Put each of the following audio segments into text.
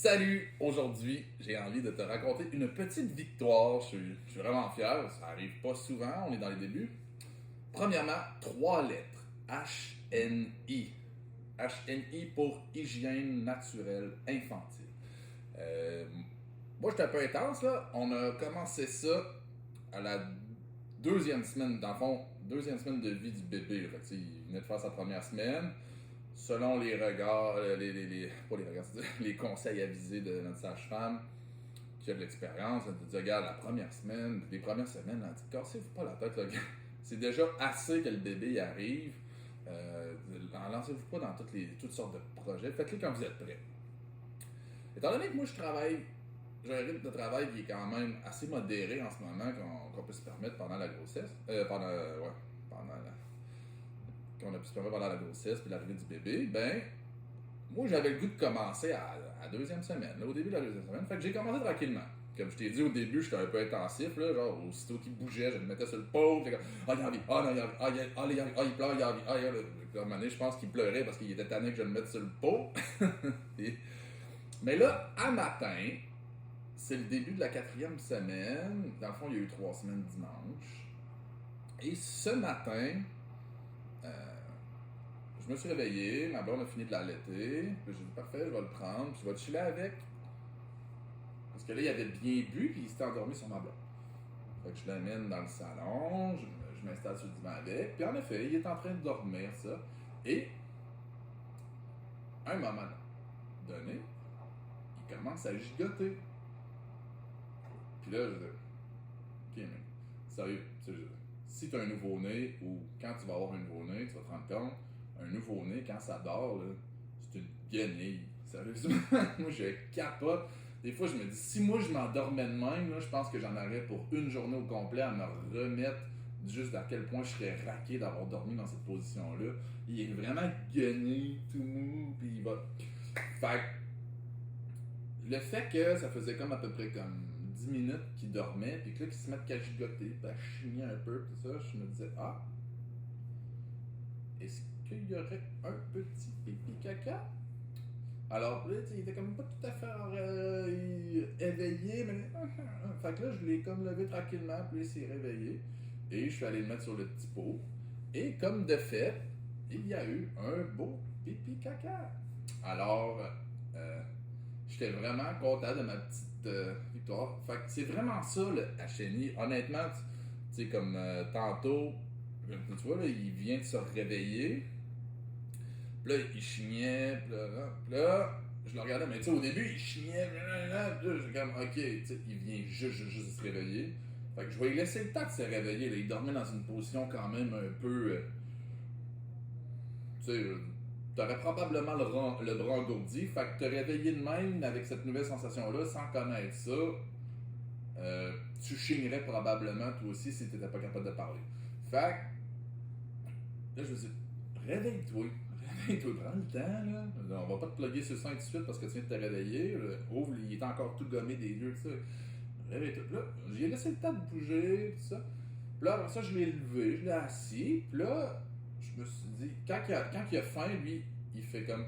Salut! Aujourd'hui, j'ai envie de te raconter une petite victoire. Je suis vraiment fier. Ça arrive pas souvent, on est dans les débuts. Premièrement, 3 lettres. HNI. HNI pour hygiène naturelle infantile. Euh, Moi, j'étais un peu intense, là. On a commencé ça à la deuxième semaine, dans le fond, deuxième semaine de vie du bébé. Fait que, il venait de faire sa première semaine. Selon les regards, pas les regards, c'est-à-dire les conseils avisés de notre sage-femme, qui a de l'expérience, elle te dit, regarde, les premières semaines, elle dit, cassez-vous pas la tête, là. C'est déjà assez que le bébé y arrive. Lancez-vous pas dans toutes sortes de projets. Faites-les quand vous êtes prêts. Étant donné que moi, j'ai un rythme de travail qui est quand même assez modéré en ce moment, qu'on peut se permettre pendant la grossesse. Qu'on a pu se permettre pendant la grossesse puis l'arrivée du bébé, ben, moi, j'avais le goût de commencer à la deuxième semaine, là, au début de la deuxième semaine. Fait que j'ai commencé tranquillement. Comme je t'ai dit au début, j'étais un peu intensif, là, genre, aussitôt qu'il bougeait, je le mettais sur le pot, j'étais comme, ah, il a envie, ah, non, il a envie, il pleure, il a envie, ah, il a envie. Puis à un moment donné, je pense qu'il pleurait parce qu'il était tanné que je le mette sur le pot. Mais là, à matin, c'est le début de la 4e semaine. Dans le fond, il y a eu 3 semaines dimanche. Et ce matin, je me suis réveillé, ma blonde a fini de l'allaiter. Puis j'ai dit, parfait, je vais le prendre, puis je vais chiller avec. Parce que là, il avait bien bu, puis il s'était endormi sur ma blonde. Fait que je l'amène dans le salon, je m'installe sur le divan avec. Puis en effet, il est en train de dormir, ça. Et, à un moment donné, il commence à gigoter. Puis là, je dis, ok, mais sérieux, si tu as un nouveau-né, ou quand tu vas avoir un nouveau-né, tu vas te rendre compte, un nouveau-né, quand ça dort, là, c'est une guenille. Sérieusement, moi je capote. Des fois, je me dis, si moi je m'endormais de même, là, je pense que j'en aurais pour une journée au complet à me remettre juste à quel point je serais raqué d'avoir dormi dans cette position-là. Il est vraiment guenille, tout mou, puis il va. Fait que le fait que ça faisait comme à peu près comme 10 minutes qu'il dormait, puis que là, qu'il se mette qu'à gigoter, puis à chigner un peu, tout ça, je me disais, ah, est-ce qu'il y aurait un petit pipi caca? Alors, là, il était comme pas tout à fait éveillé, mais. Fait que là, je l'ai comme levé tranquillement, puis il s'est réveillé. Et je suis allé le mettre sur le petit pot. Et comme de fait, il y a eu un beau pipi caca. Alors, j'étais vraiment content de ma petite victoire. Fait que c'est vraiment ça le HNI. Honnêtement, tu sais, comme tantôt, tu vois, là, il vient de se réveiller. Puis là, il chignait, puis là, je le regardais, mais tu sais, au début, il chignait, puis là, j'ai comme, ok, tu sais, il vient juste de se réveiller. Fait que je vais lui laisser le temps de se réveiller, là. Il dormait dans une position quand même un peu, tu sais, t'aurais probablement le bras engourdi, fait que te réveiller de même avec cette nouvelle sensation-là, sans connaître ça, tu chignerais probablement toi aussi si t'étais pas capable de parler. Fait que, là, je me dis, réveille-toi. Réveille-toi, prends le temps, là. On va pas te plugger sur le sein tout de suite parce que tu viens de te réveiller. Ouvre, il est encore tout gommé des yeux, tout ça. Réveille-toi. Là, j'ai laissé le temps de bouger, tout ça. Puis là, après ça, je l'ai levé, je l'ai assis. Puis là, je me suis dit, quand il a faim, lui, il fait comme.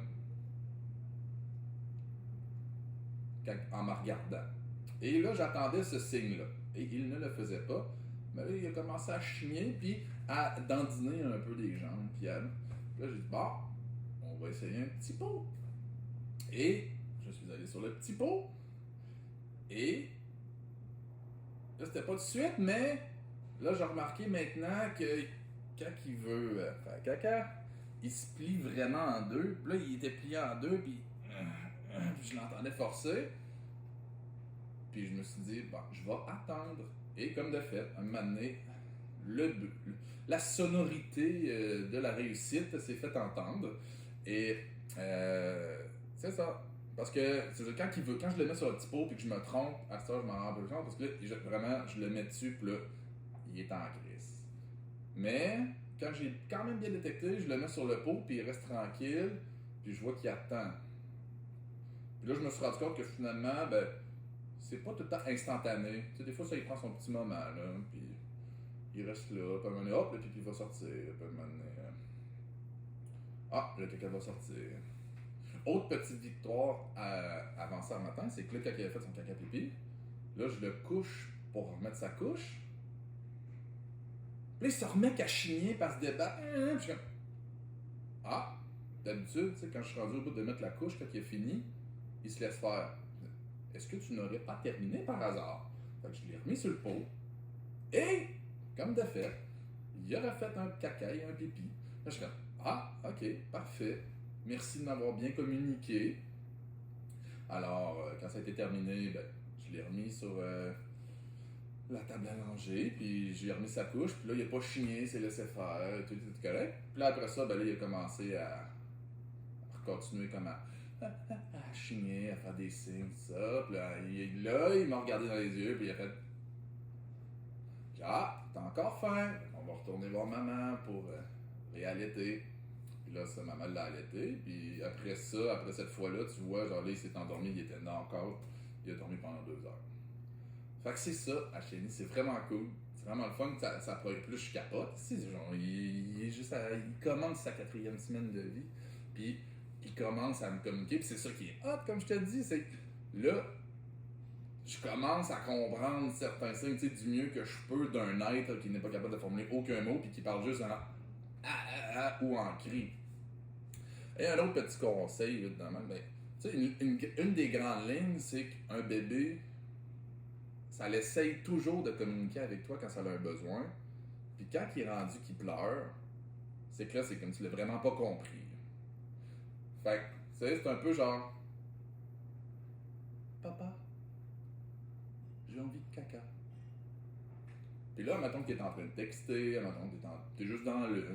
En me regardant. Et là, j'attendais ce signe-là. Et il ne le faisait pas. Mais là, il a commencé à chigner, puis à dandiner un peu des jambes. Puis là, j'ai dit, bon, on va essayer un petit pot. Et je suis allé sur le petit pot. Et là, c'était pas tout de suite, mais là, j'ai remarqué maintenant que quand il veut faire caca, il se plie vraiment en deux. Puis là, il était plié en deux, puis je l'entendais forcer. Puis je me suis dit, bon, je vais attendre. Et comme de fait, à un moment donné, la sonorité de la réussite s'est fait entendre. Et c'est ça. Parce que quand je le mets sur le petit pot et que je me trompe, à ça, je m'en rends pas compte. Parce que là, vraiment, je le mets dessus, puis là, il est en crise. Mais quand j'ai quand même bien détecté, je le mets sur le pot, puis il reste tranquille, puis je vois qu'il attend. Puis là, je me suis rendu compte que finalement, ben, c'est pas tout le temps instantané. Tu sais, des fois, ça, il prend son petit moment, là, puis il reste là, puis à un moment donné, hop, le pipi va sortir, puis à un moment donné, ah, le caca va sortir. autre petite victoire avant ça le matin, c'est que là, quand il a fait son caca pipi, là, je le couche pour remettre sa couche. Puis là, il se remet qu'à chigner, pas se débattre. Puis je suis comme, ah, d'habitude, tu sais, quand je suis rendu au bout de mettre la couche, quand il est fini, il se laisse faire. Est-ce que tu n'aurais pas terminé par hasard? Fait que je l'ai remis sur le pot. Et, comme de fait, il aurait fait un caca et un pipi. Là, je suis comme, ah, ok, parfait. Merci de m'avoir bien communiqué. Alors, quand ça a été terminé, ben, je l'ai remis sur la table à langer, puis j'ai remis sa couche, puis là, il n'a pas chigné, il s'est laissé faire, tout était correct. Puis là, après ça, ben, là, il a commencé à continuer comme à chigner, à faire des signes, tout ça. Puis là, il m'a regardé dans les yeux, puis il a fait ah, t'as encore faim? On va retourner voir maman pour réallaiter. Puis là, ça, maman l'a allaité. Puis après ça, après cette fois-là, tu vois, genre là, il s'est endormi, il était encore. Il a dormi pendant 2 heures. Fait que c'est ça, à Chénie, c'est vraiment cool. C'est vraiment le fun. Ça plus je capote. Genre, il est juste il commence sa 4e semaine de vie. Puis il commence à me communiquer. Puis c'est ça qui est hot, comme je te dis. C'est que là, je commence à comprendre certains signes, tu sais, du mieux que je peux d'un être qui n'est pas capable de formuler aucun mot puis qui parle juste en ou en cri. Et un autre petit conseil, évidemment, ben, tu sais, une des grandes lignes, c'est qu'un bébé, ça l'essaye toujours de communiquer avec toi quand ça a un besoin. Puis quand il est rendu qu'il pleure, c'est que là, c'est comme tu l'as vraiment pas compris. Fait que, tu sais, c'est un peu genre, papa, j'ai envie de caca. Puis là, mettons qu'il est en train de texter, mettons que t'es juste dans le.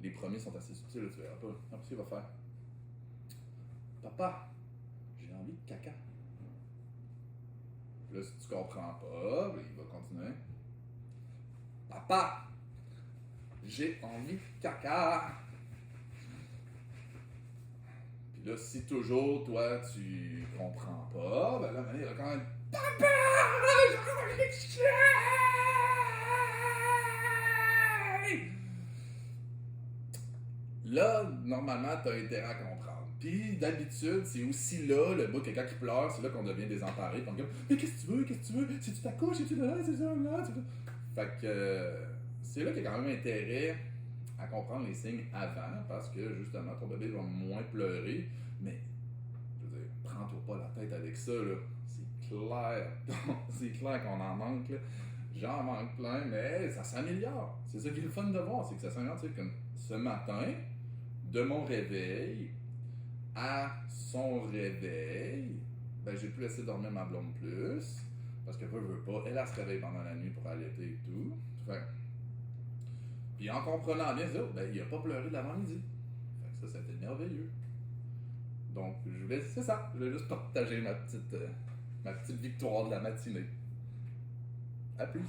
Les premiers sont assez subtils, là, tu verras pas. Après, il va faire papa, j'ai envie de caca. Puis là, si tu comprends pas, il va continuer. Papa, j'ai envie de caca. Puis là, si toujours, toi, tu comprends pas, ben là, il va quand même papa, j'ai envie de chier. Là, normalement, tu as intérêt à comprendre. Puis, d'habitude, c'est aussi là, le bout, quelqu'un qui pleure, c'est là qu'on devient désemparé. Puis on dit, mais qu'est-ce que tu veux? Qu'est-ce que tu veux? Si tu t'accouches, si tu là, c'est ça, là. Fait que c'est là qu'il y a quand même intérêt à comprendre les signes avant, parce que justement, ton bébé va moins pleurer. Mais, je veux dire, prends-toi pas la tête avec ça, là. C'est clair. C'est clair qu'on en manque, là. J'en manque plein, mais ça s'améliore. C'est ça qui est le fun de voir, c'est que ça s'améliore. Tu sais, comme ce matin, de mon réveil à son réveil, ben j'ai pu laisser dormir ma blonde plus, parce que veut pas, elle se réveille pendant la nuit pour allaiter et tout. Fait. Puis en comprenant bien ça, ben il a pas pleuré de l'avant-midi. Fait que ça, c'était merveilleux. Donc, c'est ça, je voulais juste partager ma petite victoire de la matinée. À plus!